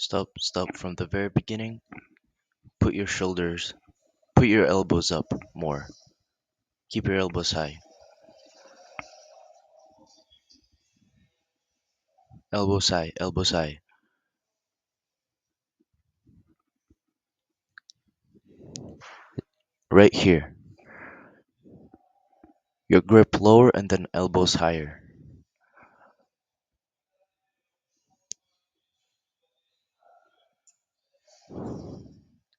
Stop from the very beginning. Put your shoulders, put your elbows up more. Keep your elbows high. Elbows high, elbows high. Right here. Your grip lower and then elbows higher.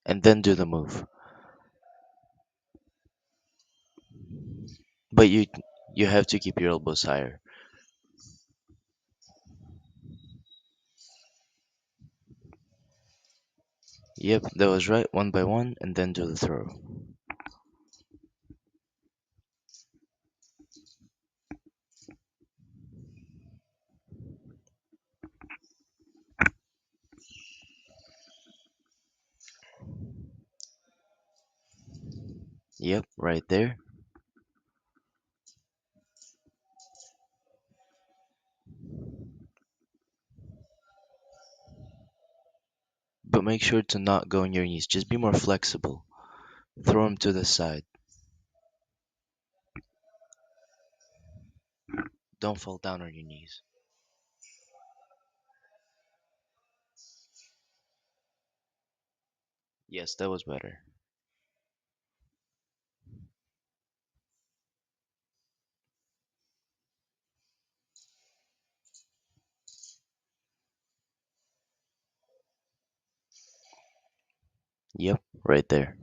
And then do the move. But you have to keep your elbows higher. Yep, that was right. One by one, and then do the throw. Yep, right there. But make sure to not go on your knees. Just be more flexible. Throw them to the side. Don't fall down on your knees. Yes, that was better. Yep, right there.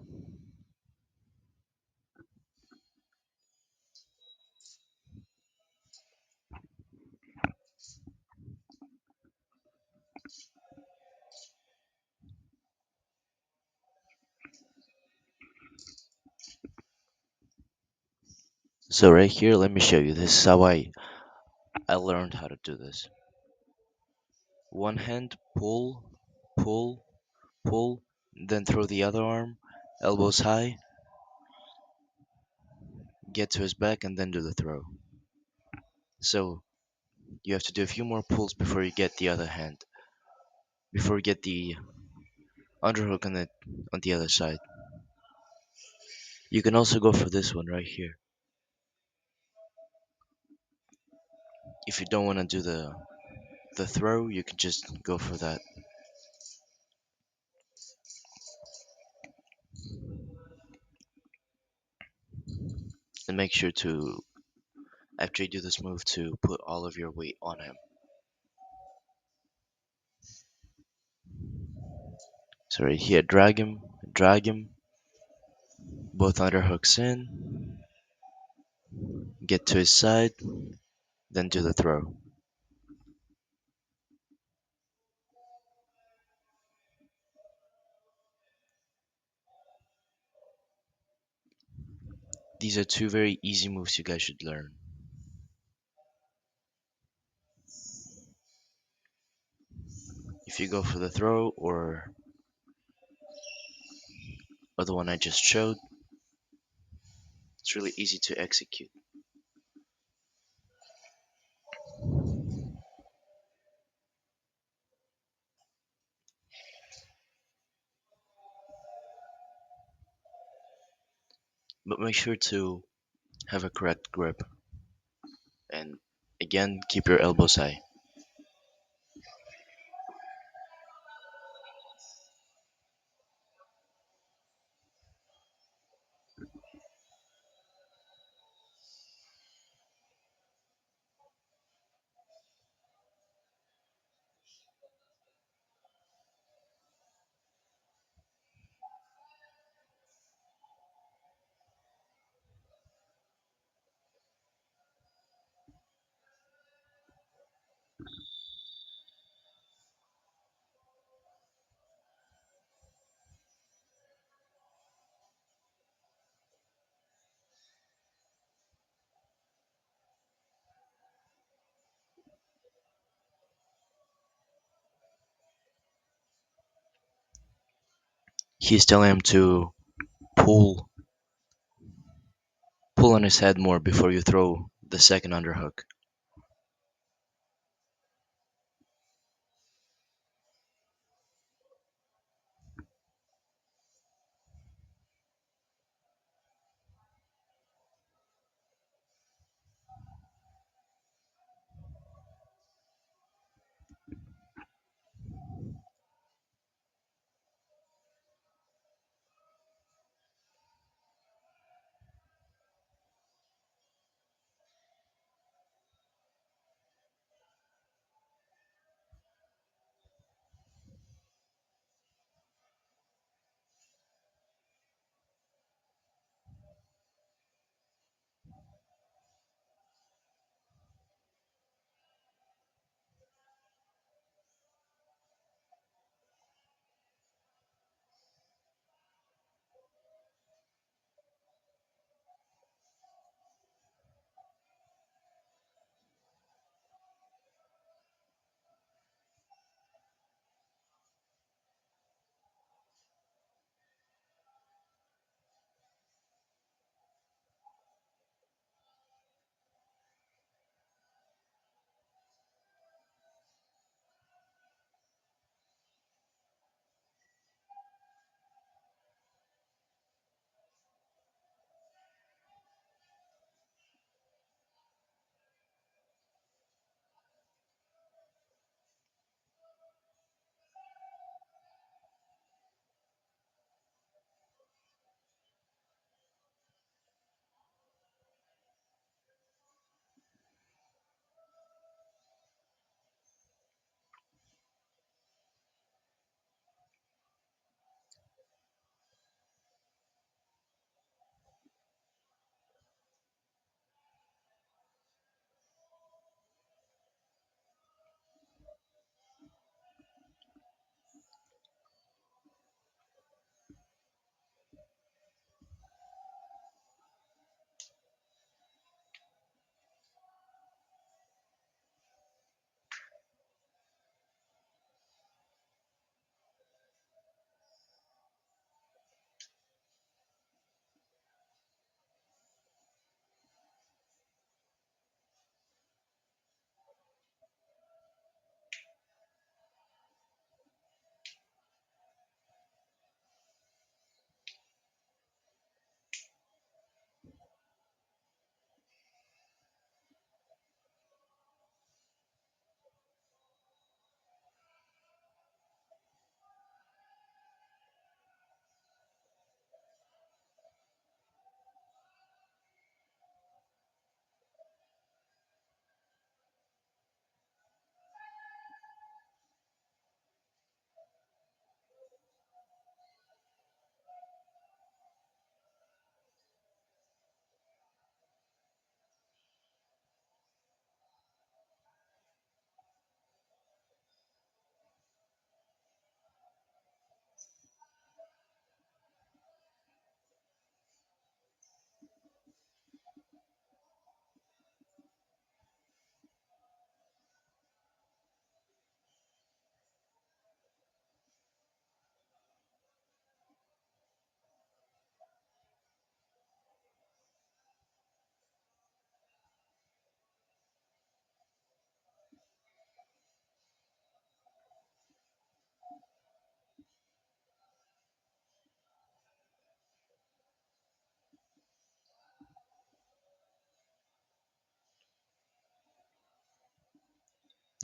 So right here, let me show you. This is how I learned how to do this. One hand, pull, pull, pull, then throw the other arm, elbows high, get to his back, and then do the throw. So you have to do a few more pulls before you get the other hand, before you get the underhook on the other side. You can also go for this one right here. If you don't want to do the throw, you can just go for that. And make sure to, after you do this move, to put all of your weight on him. So right here, drag him, both underhooks in, get to his side, then do the throw. These are two very easy moves you guys should learn. If you go for the throw or the one I just showed, it's really easy to execute. But make sure to have a correct grip. And again, keep your elbows high. He's telling him to pull pull on his head more before you throw the second underhook.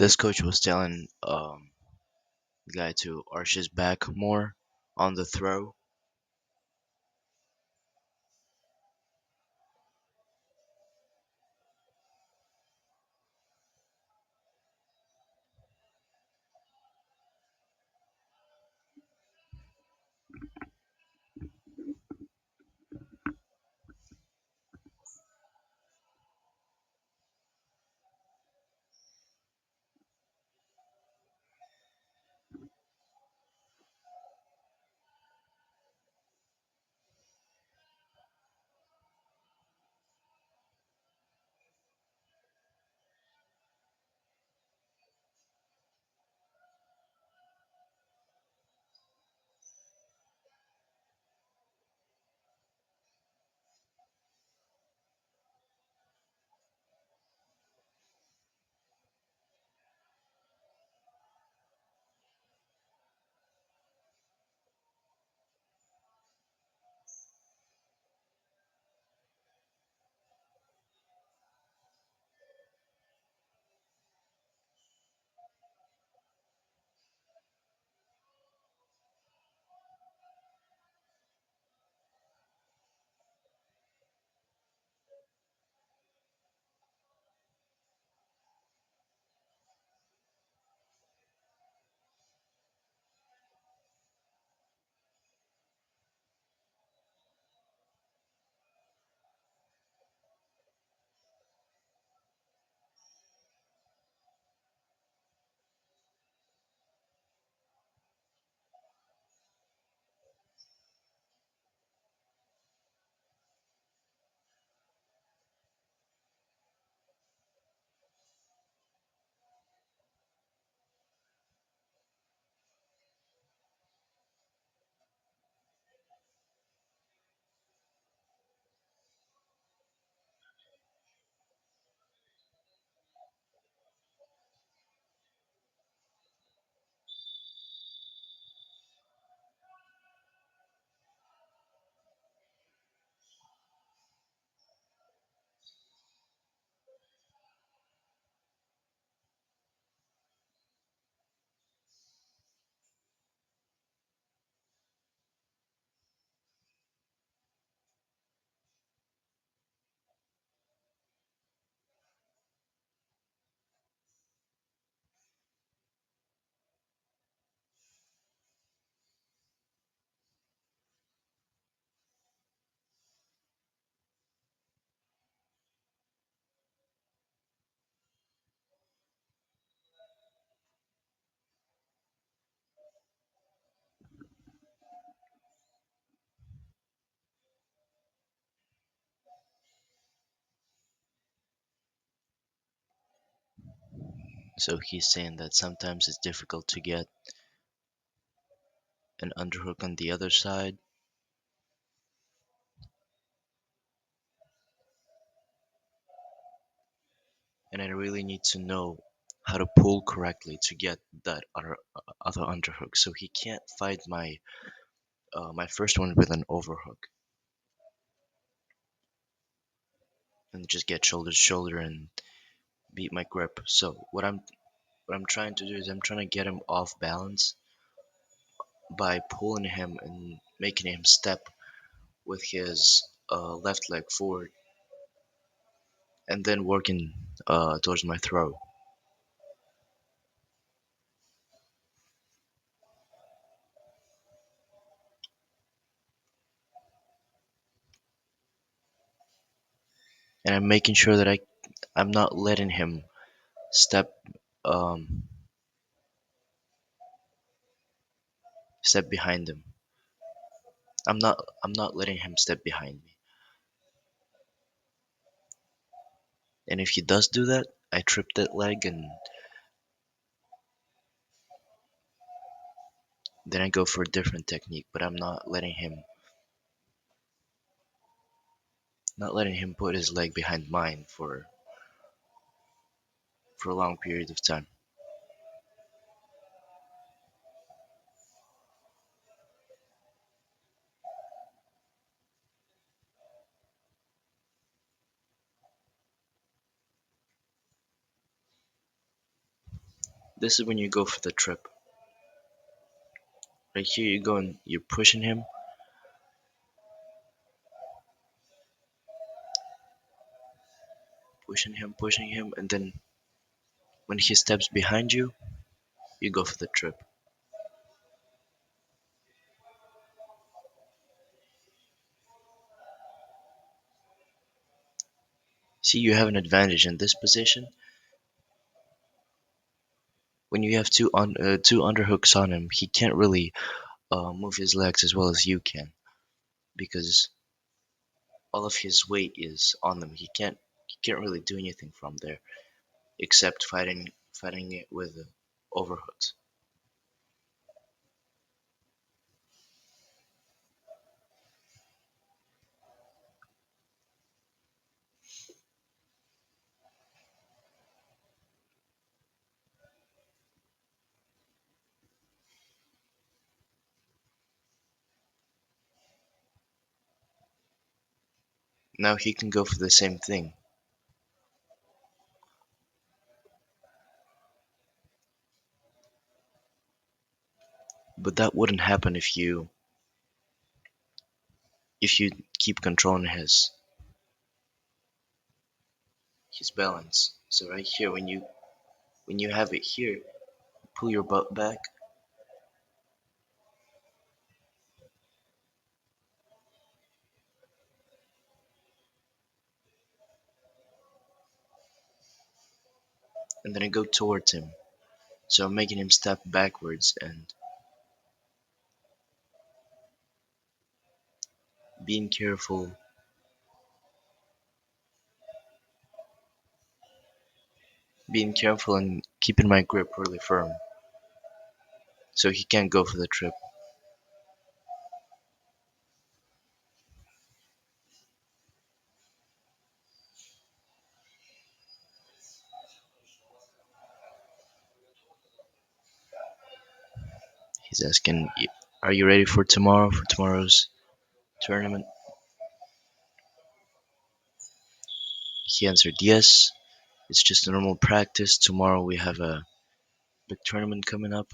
This coach was telling the guy to arch his back more on the throw. So he's saying that sometimes it's difficult to get an underhook on the other side, and I really need to know how to pull correctly to get that other underhook. So he can't fight my first one with an overhook and just get shoulder to shoulder and beat my grip. So what I'm trying to do is I'm trying to get him off balance by pulling him and making him step with his left leg forward and then working towards my throw. And I'm making sure that I'm not letting him step um, step behind him. I'm not letting him step behind me. And if he does do that, I trip that leg and then I go for a different technique. But I'm not letting him put his leg behind mine for a long period of time. This is when you go for the trip. Right here, you go and you're pushing him, and then when he steps behind you, you go for the trip. See, you have an advantage in this position. When you have two underhooks on him, he can't really move his legs as well as you can because all of his weight is on them. He can't really do anything from there except fighting it with overhooks. Now he can go for the same thing, but that wouldn't happen if you keep controlling his balance. So right here, when you have it here, pull your butt back, and then I go towards him. So I'm making him step backwards and being careful, being careful and keeping my grip really firm, so he can't go for the trip. He's asking, "Are you ready for tomorrow? For tomorrow's tournament?" He answered, "Yes. It's just a normal practice. Tomorrow we have a big tournament coming up."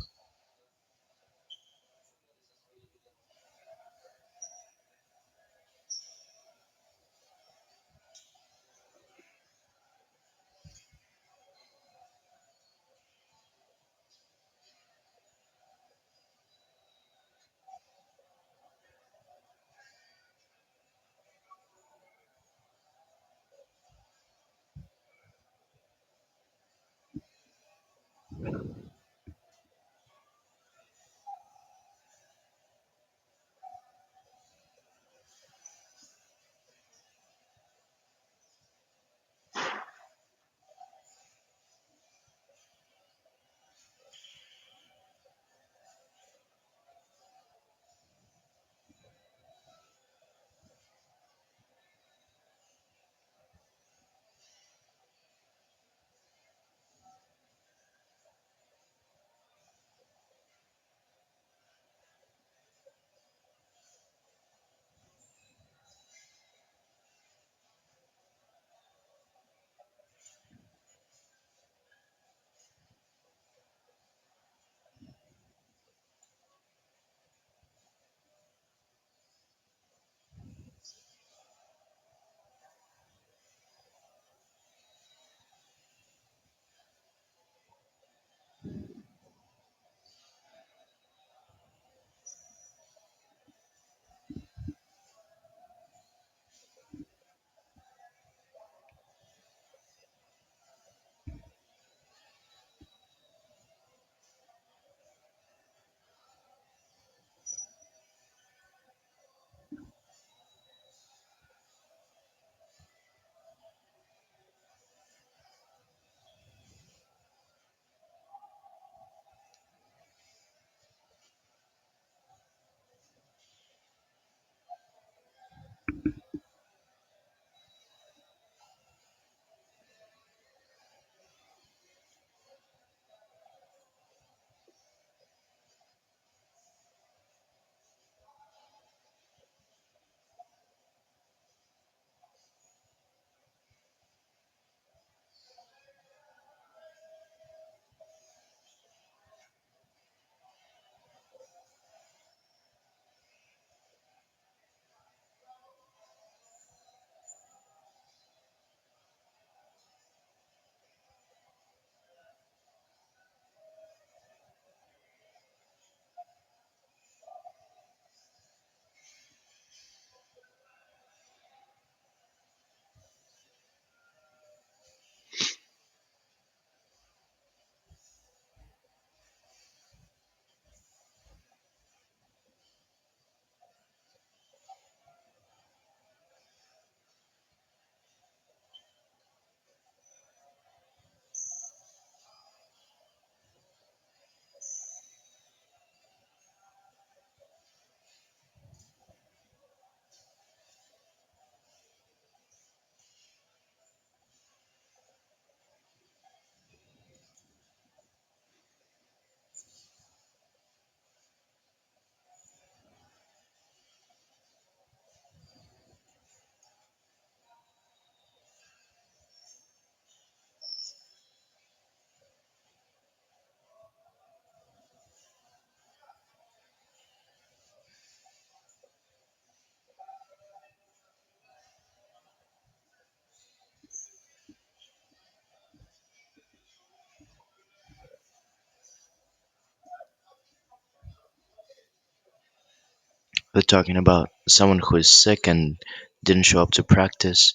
They're talking about someone who is sick and didn't show up to practice.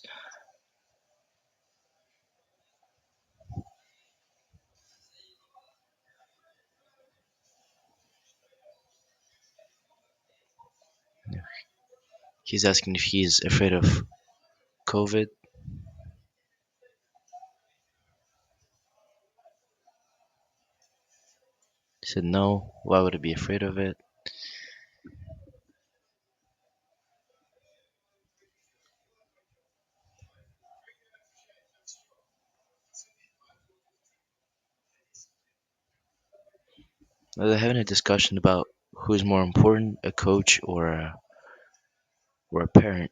He's asking if he's afraid of COVID. He said no. Why would I be afraid of it? Now they're having a discussion about who's more important, a coach or a parent.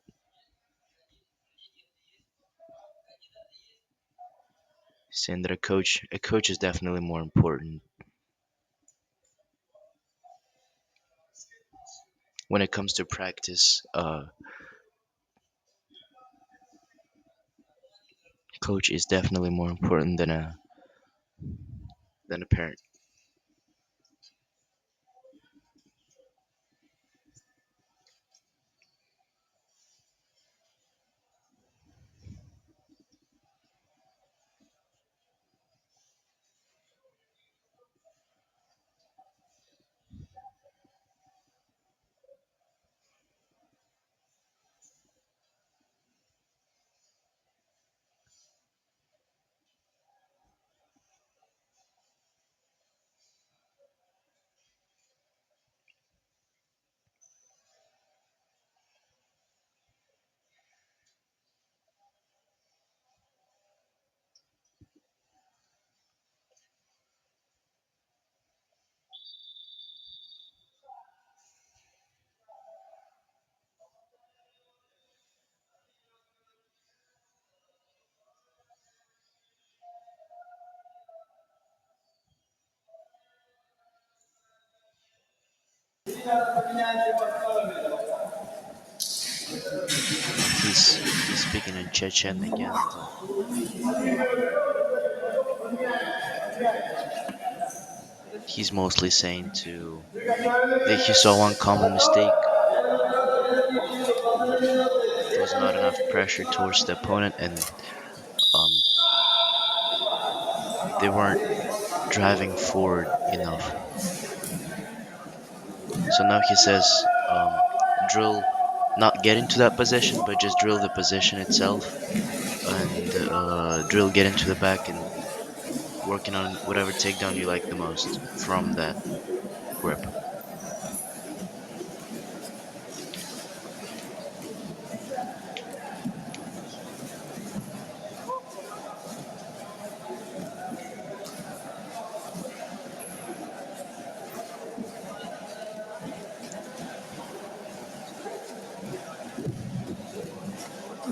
Saying that a coach is definitely more important when it comes to practice. Coach is definitely more important than a parent. He's speaking in Chechen again. He's mostly saying to that he saw one common mistake. There was not enough pressure towards the opponent, and um, they weren't driving forward enough. So now he says, drill, not get into that position, but just drill the position itself, and drill get into the back and working on whatever takedown you like the most from that grip.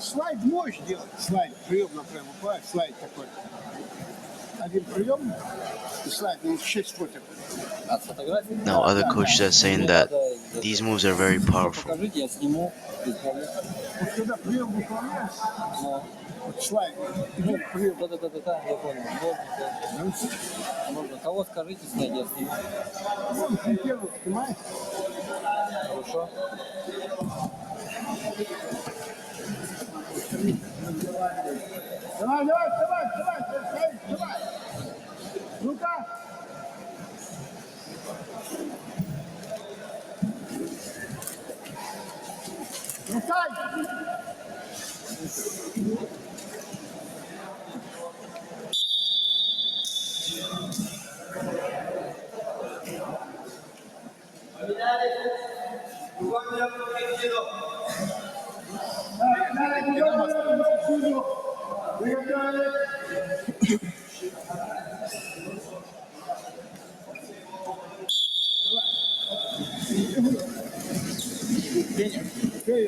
Слайд можешь делать, слайд, прием на прямой упасть, слайд такой. Один прием, и слайд, ну, 6 фотик. Now, other coaches are saying that these moves are very powerful. Вот когда прием выполняешь, вот слайд, идет прием. Да, я понял. Можно. Кого скажите снять, я сниму. Вон, первый, понимаешь? Хорошо. Давай, давай, вставай, вставай, вставай, вставай. Ну-ка. Ну, встань.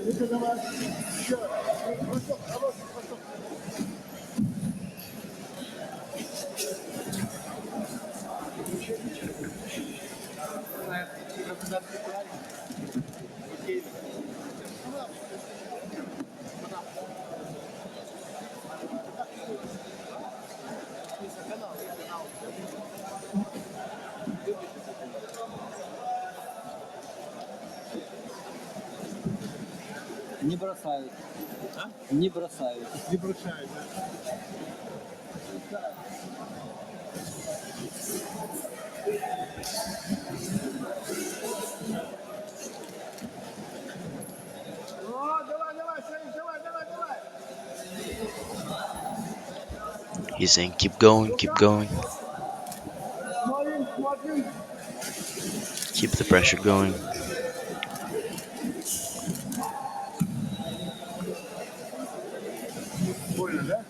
Ну-ка, давай. Еще. Бросок, хороший бросок. Не бросают. А? Не бросают. Не бросают, да? О, давай, давай, Саид, давай, давай, давай. He's saying, keep going, keep going. Смотрим, смотрим. Keep the pressure going. Больно, да?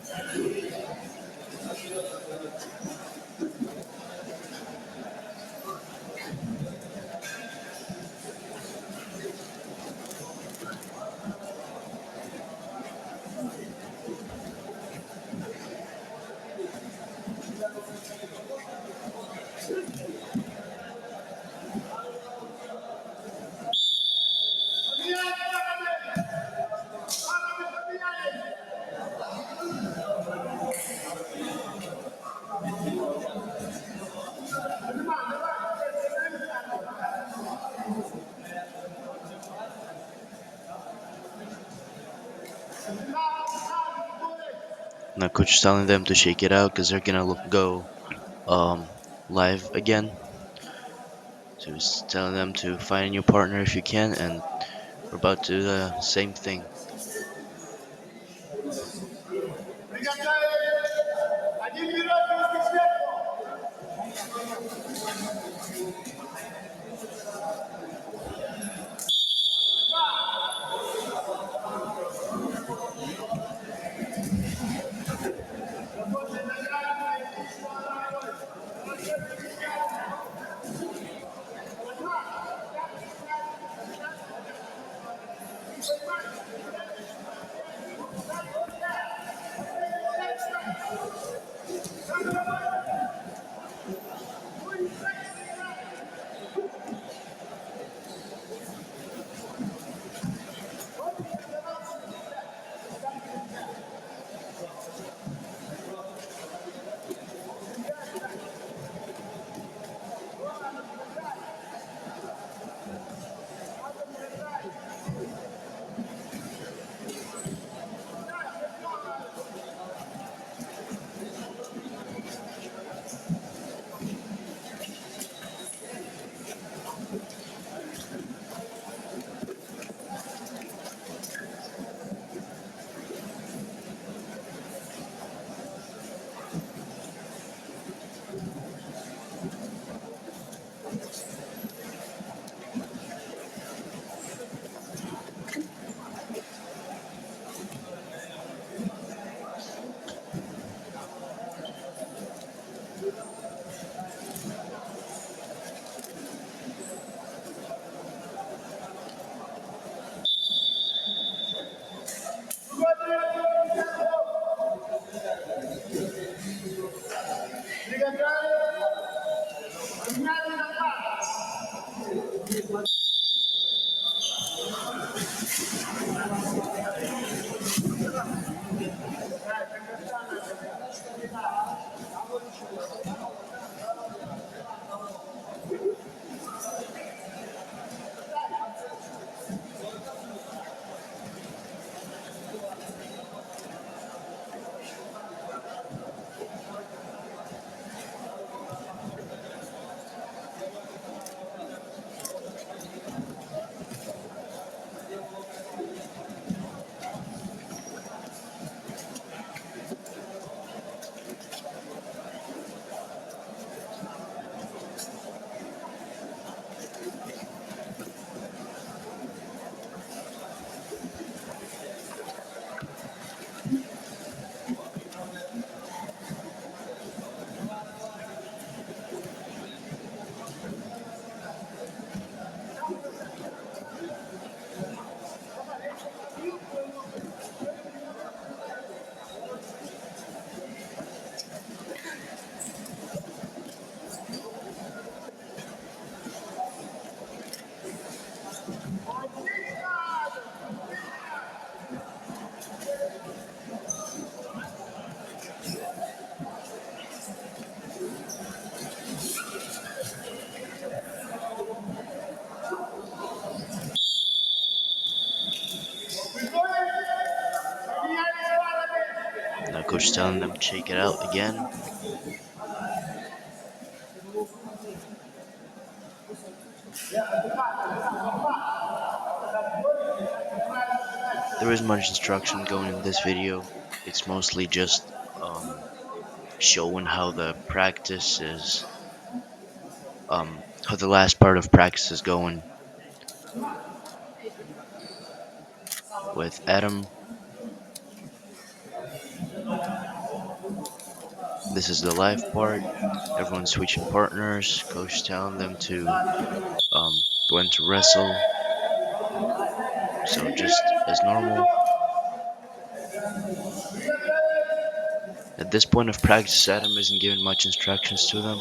Now coach is telling them to shake it out because they're gonna go live again. So he's telling them to find a new partner if you can, and we're about to do the same thing. Один вперед, руки сверху. Coach telling them check it out again. There isn't much instruction going in this video. It's mostly just showing how the practice is, how the last part of practice is going with Adam. This is the live part. Everyone's switching partners. Coach telling them to when to wrestle. So just as normal. At this point of practice, Adam isn't giving much instructions to them.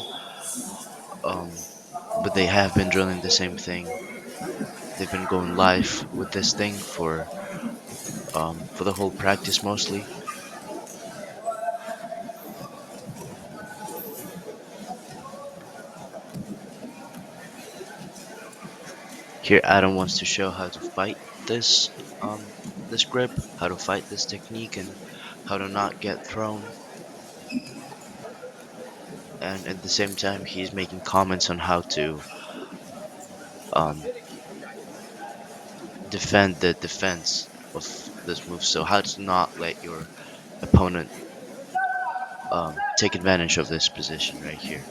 But they have been drilling the same thing. They've been going live with this thing for the whole practice mostly. Here Adam wants to show how to fight this grip, how to fight this technique, and how to not get thrown. And at the same time, he's making comments on how to um, defend the defense of this move. So how to not let your opponent take advantage of this position right here.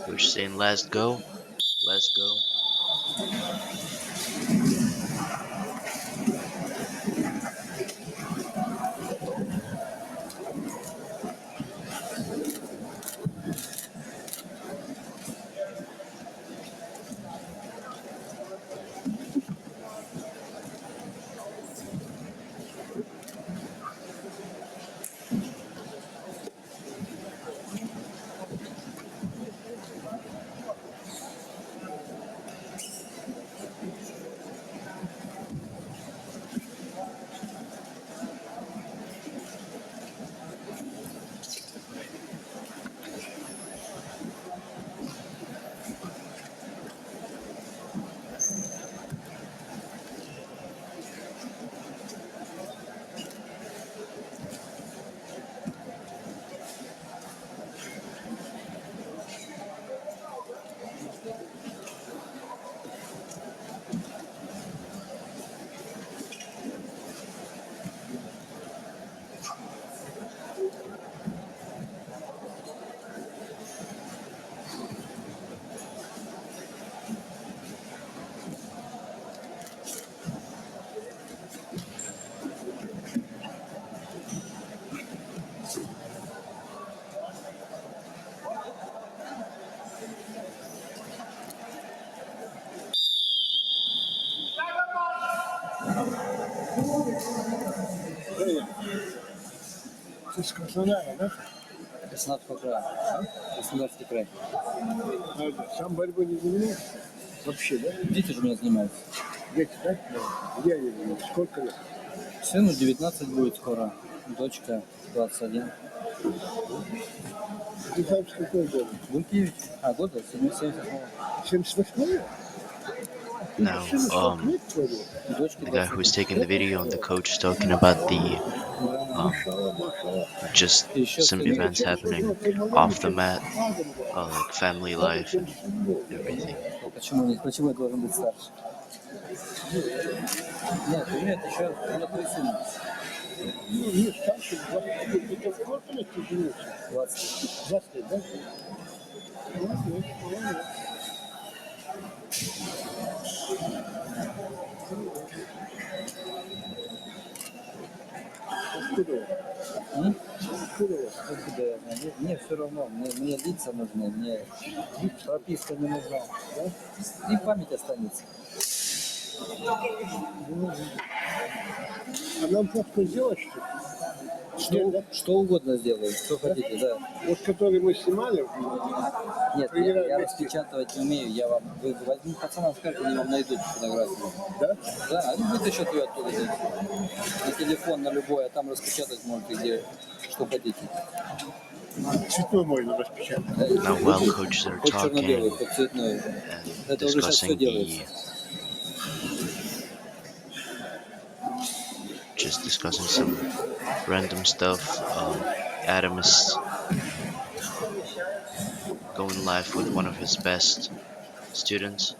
We're saying let's go, let's go. Ты с Краснодара, да? Краснодарский край. Краснодарский край. Сам борьбой не занимаешься? Вообще, да? Дети же у меня занимаются. Дети, да? Где они? Сколько лет? Сыну 19 будет скоро. Дочка 21. Ты сам с какой год? Гулькевич. А, года? 78. 78-й? Now, Дочке the guy 20. who's taking the video and the coach is talking about the just some events happening off the mat, like family life and everything. Почему нет? Почему я должен быть старше? Нет, еще у меня твой сын. Ну, не старше, 20 лет. Это сколько лет ты женился? 20. 20 лет, да? Молодец, молодец. Откуда вы? М? Откуда вы? Откуда я знаю? Мне все равно, мне лица нужны, мне прописка не нужна. Да? И память останется. А нам фотку сделать, что ли? Нет, да? Что угодно сделаю, что хотите, да. Вот который мы снимали, Нет, Проверяю я вместе. распечатывать не умею, я вам возьму пацанам, скажу, они вам найдут фотографию. да? Да, они вытащат ее оттуда здесь. На телефон, на любой, а там распечатать можете где, что хотите. Цветной можно распечатать. Now, while coaches are Хоть черно-белый, talking хоть цветной. and Это уже сейчас все discussing делается. just discussing some random stuff, Adam is going live with one of his best students.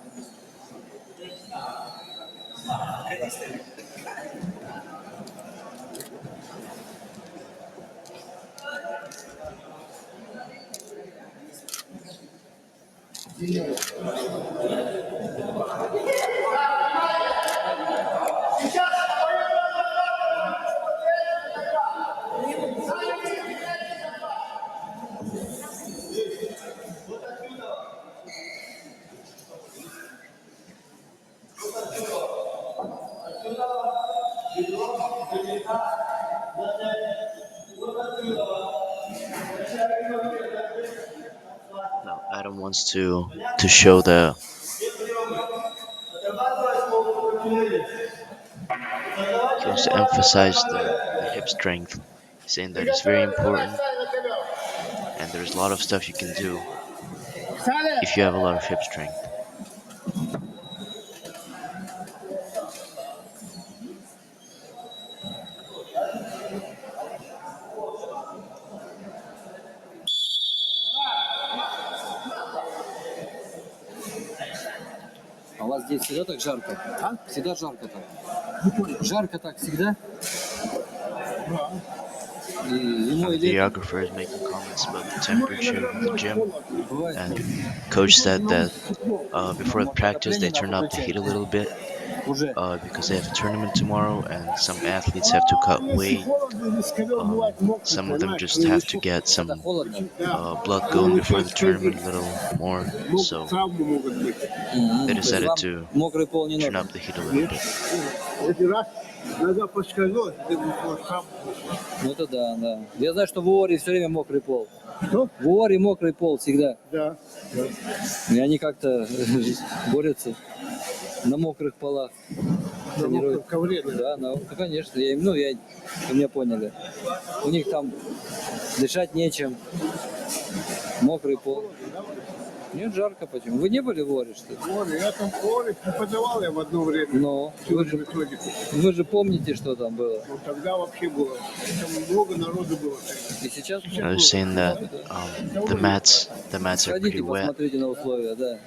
Now, Adam wants to show he wants to emphasize the hip strength, saying that it's very important, and there's a lot of stuff you can do if you have a lot of hip strength. А у вас здесь всегда так жарко? А? Всегда жарко так? Жарко так всегда? И зимой и летом? Videographer is making comments about the temperature of the gym, Бывает. and coach said that before practice they turn up the heat a little bit Уже. because they have a tournament tomorrow, and some athletes have to cut weight. Some of them just have to get some Это холодно. blood going before the tournament a little more, so Травмы могут быть. they То есть decided вам to мокрый пол не turn нужен. up the heat a little bit. Один раз нога подскользнулась, ты сам. Ну это да, да. Я знаю, что в Уоре все время мокрый пол. Что? В Уоре мокрый пол всегда. Да. И они как-то борются на мокрых полах. На Тренируют. мокром ковре, да. Да, ну конечно. Вы меня поняли. У них там дышать нечем. Мокрый пол. Нет, жарко почему? Вы не были в Уоре, что ли? Оля, я там Оля преподавал я в одно время. Но Всю эту методику. вы же помните, что там было. Ну, тогда вообще было. Там много народу было. И сейчас I was saying that the mats are сходите, pretty wet. посмотрите на условия, да.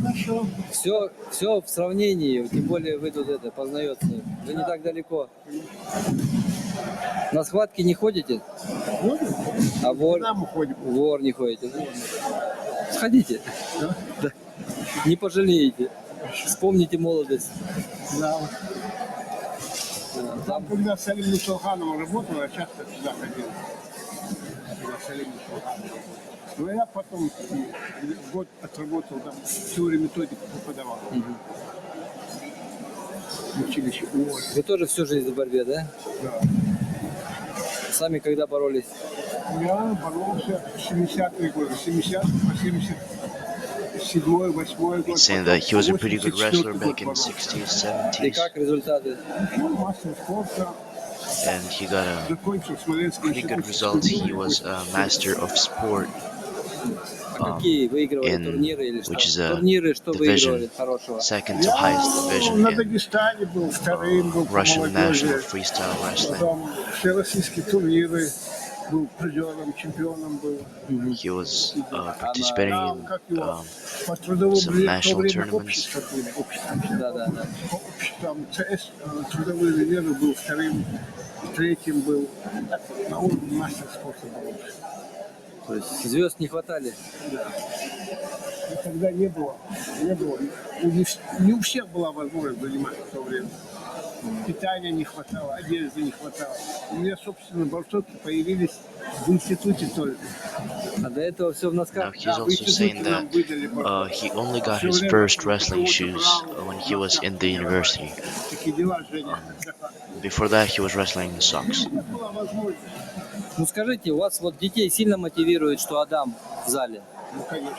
Хорошо. Все в сравнении, тем более вы тут познается. Вы не так далеко. На схватки не ходите? А в Ор Нам уходим. не ходите. Сходите. Да? Да. Не пожалеете. Вспомните молодость. Да. Да, Там, Там когда с Алимом Шалхановым работал, я часто туда ходил. Когда с Алимом Шалхановым. Но я потом год отработал, там теорию методику преподавал. В училище. Ой, вы тоже всю жизнь в борьбе, да? да. Сами когда боролись? Я боролся в 70-е годы, 70 по 77-й, 8-й год. He's saying that he was a pretty good 84-й wrestler год back in the боролся. 60s, И 70s, как результаты? Ну, мастер спорта, and he got a закончил Смоленский pretty good институт result. He физкультуры. was a master of sport, А какие выигрывали in турниры или что? which is a Турниры что выигрывали division хорошего? second to Я highest division на in Дагестане был, вторым был по Russian national молодежи. freestyle wrestling. Потом все российские турниры, был призером, чемпионом был. He was participating in по трудовому some в то national время tournaments. общества были. Да, да, да. По обществам ЦС трудовой резерв был вторым, третьим был. Так, на уровне мастер спорта был. То есть звезд не хватали. И тогда не было. Не у всех была возможность заниматься в то время. Питания не хватало, одежды не хватало. У меня, собственно, борцовки появились в институте только. А до этого все в Now носках. he's Да, в also saying институте нам that выдали борцовки. he only got Все his время first wrestling shoes when he was in the university. Такие дела, Женя. Before that, he was wrestling in socks. Не была возможность. Ну скажите, у вас вот детей сильно мотивирует, что Адам в зале? Ну, конечно.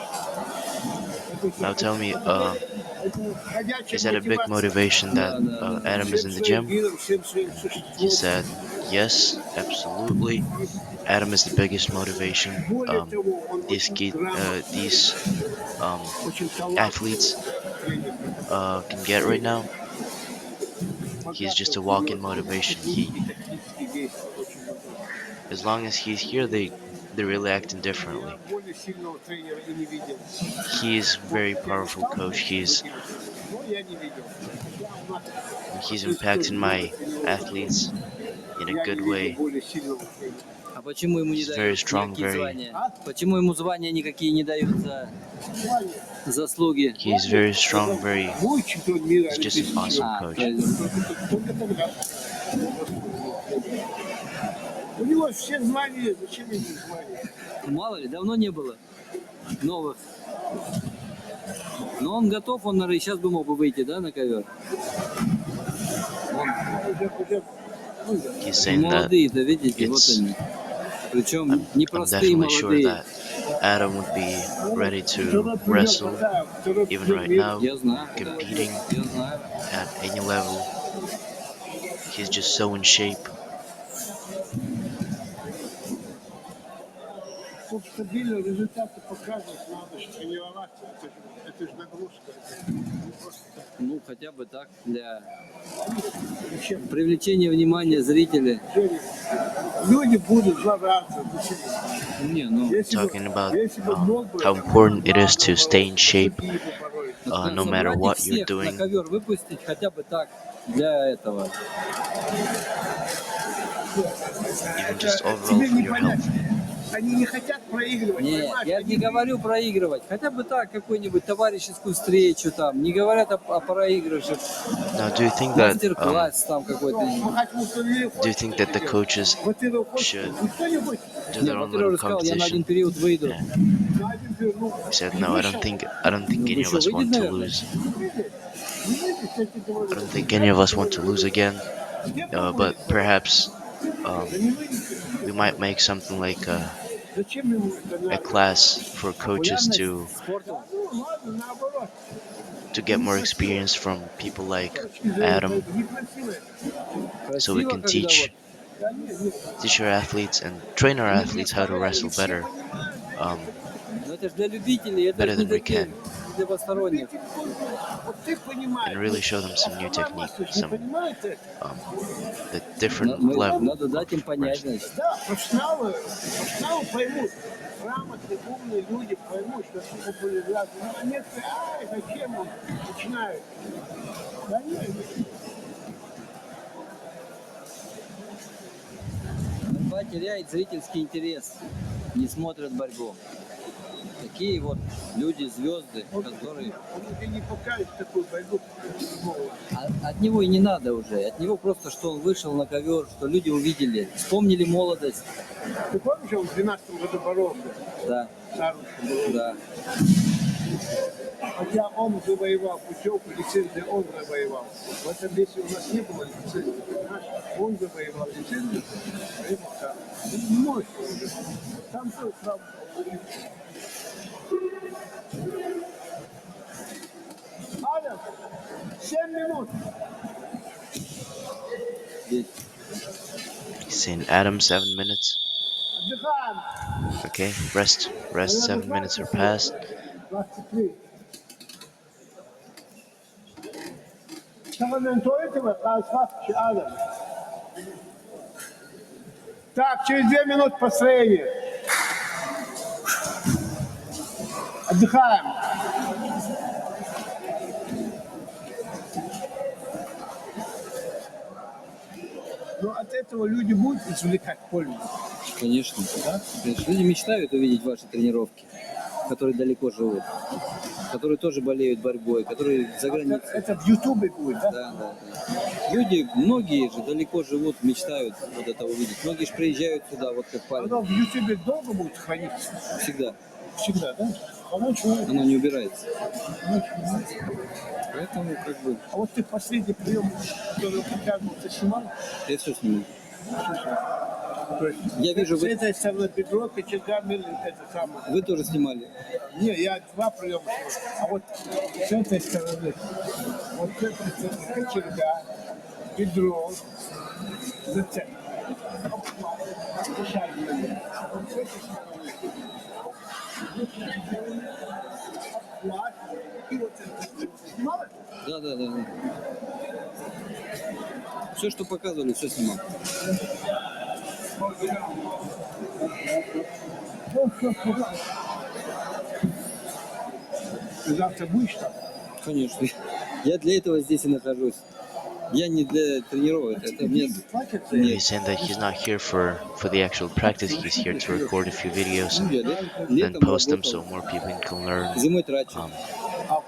Now tell me, Это ходячая is that a big мотивация. motivation that Adam is in the gym? Всем своим He существом. said, yes, absolutely. Adam is the biggest motivation Более того, он these очень kid, грамотный, these очень талантливый athletes тренер. can get right now. He's just a walk-in Богатый, motivation. фигуры и технические действия очень много. As long as he's here, they're really acting differently. Я более сильного тренера и не видел. He's very powerful coach. Но я не видел. He's impacting my athletes in a Я не good видел way. более сильного тренера. А почему ему не He's very дают strong, никакие very- звания? Почему ему звания никакие не дают за заслуги? He's very strong, very. Мой чемпион мира He's just an awesome А, coach. то есть только тогда. У него все звания, зачем ему звания? мало ли, давно не было новых. Но он готов, он, наверное, сейчас бы мог бы выйти, да, на ковер? He's saying that Молодые-то, видите, вот it's- они. Причем I'm непростые definitely sure молодые. that Adam would be ready to wrestle even right now, Я знаю. competing Я знаю. at any level. He's just so in shape. Чтобы стабильно результаты показывать, надо же тренироваться. Это же нагрузка. Это не просто так. Ну, хотя бы так, для Зачем? привлечения внимания зрителей. Люди будут злорадствовать. Зачем? Не, ну, Если бы- Talking about если бы мог бы, how important it is to stay in shape, другие бы боролись. no matter собрать what их you're всех на doing. ковер выпустить хотя бы так, для этого. Even just overall Тебе for не your понять. health. Они не хотят проигрывать. Нет, понимаешь? я не говорю проигрывать. Хотя бы так, какую-нибудь товарищескую встречу там. Не говорят о проигрыше. Now, do you think that Мастер-класс там какой-то. do you think that the coaches Во-первых, should никто не хочет. do Я their own вот little уже сказал, я на один competition? период выйду. Yeah. На один период, ну, He said, no, I don't think any of Еще us want выйдет, to наверное. lose. не видишь, я тебе говорю. I don't think any of us want to lose again. But perhaps Да не выйдет. we might make something like Зачем ему это a надо? class for coaches Популярность спорта. Ну, ладно, наоборот. to get more experience from people like Точки зрения Adam, некрасиво. so we Красиво, can когда teach Да нет, нет. our athletes and train our athletes how to wrestle better. Но это же для любителей, это Better же не than we для, can. для посторонних. Вот ты понимаешь. And really show them some new technique, Не some понимает это? the different levels. Надо дать им понять, значит. Да, профессионалы поймут. Грамотные, умные люди поймут, что это популяризация. Ну, а некоторые, зачем он начинают? Да нет. Борьба теряет зрительский интерес, не смотрят борьбу. Такие вот люди, звезды, которые... Он тебе не покажет такую борьбу. От него и не надо уже. От него просто, что он вышел на ковер, что люди увидели, вспомнили молодость. Ты помнишь, он в 12 году боролся? Да, Сарушка был. да. Хотя он завоевал путевку, лицензию он завоевал. В этом весе у нас не было лицензии, понимаешь? Он завоевал лицензию, поэтому так. Ну, мощно уже. Там все сразу. Аля, 7 минут. Здесь. He's saying Adam 7 minutes. Отдыхаем. Okay, rest. 7 minutes are past. 23. Комментуете Адам? Так, через 2 минуты построение. Отдыхаем. Но от этого люди будут извлекать пользу. Конечно. Да? Конечно. Люди мечтают увидеть ваши тренировки, которые далеко живут, которые тоже болеют борьбой, которые за границей. Это в Ютубе будет, да? Да, да, да. Люди, многие же далеко живут, мечтают вот это увидеть. Многие же приезжают сюда, вот как парень. Оно в Ютубе долго будет храниться? Всегда. Всегда, да? Оно не убирается. Поэтому как бы А вот ты последний прием, который показывал, ты снимал? я все сниму. То есть, Я вижу, с вы, этой стороны бедро, кочергами, это самое. вы тоже снимали. Не, я два приема снимал. А вот с этой стороны, вот с этой стороны кочерга, бедро, зацеп. Дышание. Вот с этой стороны. Флаг. И вот это. Снимала? Да, да, да, да. Все, что показывали, все снимал. Ты завтра будешь там? Конечно. Я для этого здесь и нахожусь. Я не для тренировок. Это мне... Платят за Нет. He's saying that he's not here for the actual practice. He's here to record a few videos Ну, and я then летом post them работал. so more people can learn Зимой трачу.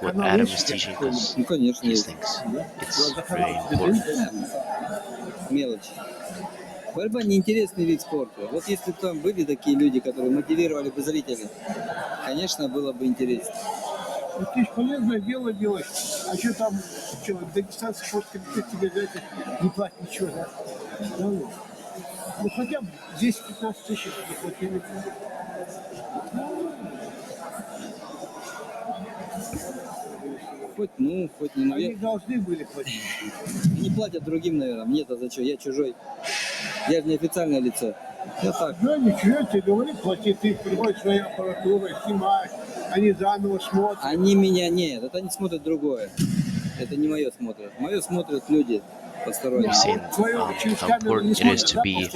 what канал Adam есть is teaching какой-нибудь? because Ну, конечно, he есть. thinks it's Вот за very канал тебе important. дают? Мелочь. Борьба неинтересный вид спорта. Вот если бы там были такие люди, которые мотивировали бы зрителей, конечно, было бы интересно. Вот ты ж полезное дело делаешь, а что там, что, дагестанский спортский комитет тебе за это не платит ничего, да? Ну, ну хотя бы 10-15 тысяч заплатили. Хоть ну, хоть не ну. Они должны были платить. Не платят другим, наверное. Мне-то за что? Я чужой. Я же не официальное лицо. Я так. Ну ничего, тебе говорит, плати, ты приходишь своей аппаратурой, снимаешь, они заново смотрят. Они меня нет. Это они смотрят другое. Это не мое смотрят. Мое смотрят люди посторонние. He's saying how important it is to be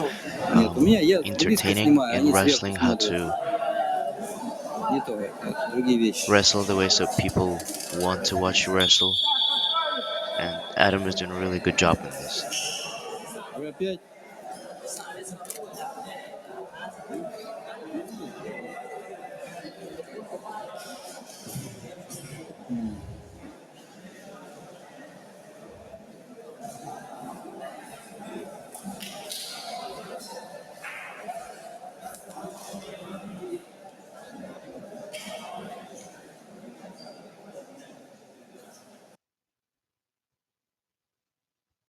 Нет, у меня я близко entertaining снимаю, in они сверху wrestling, how смотрят. to Не то, это другие вещи. wrestle the way so people want to watch you wrestle. And Adam is doing a really good job in this. Вы опять?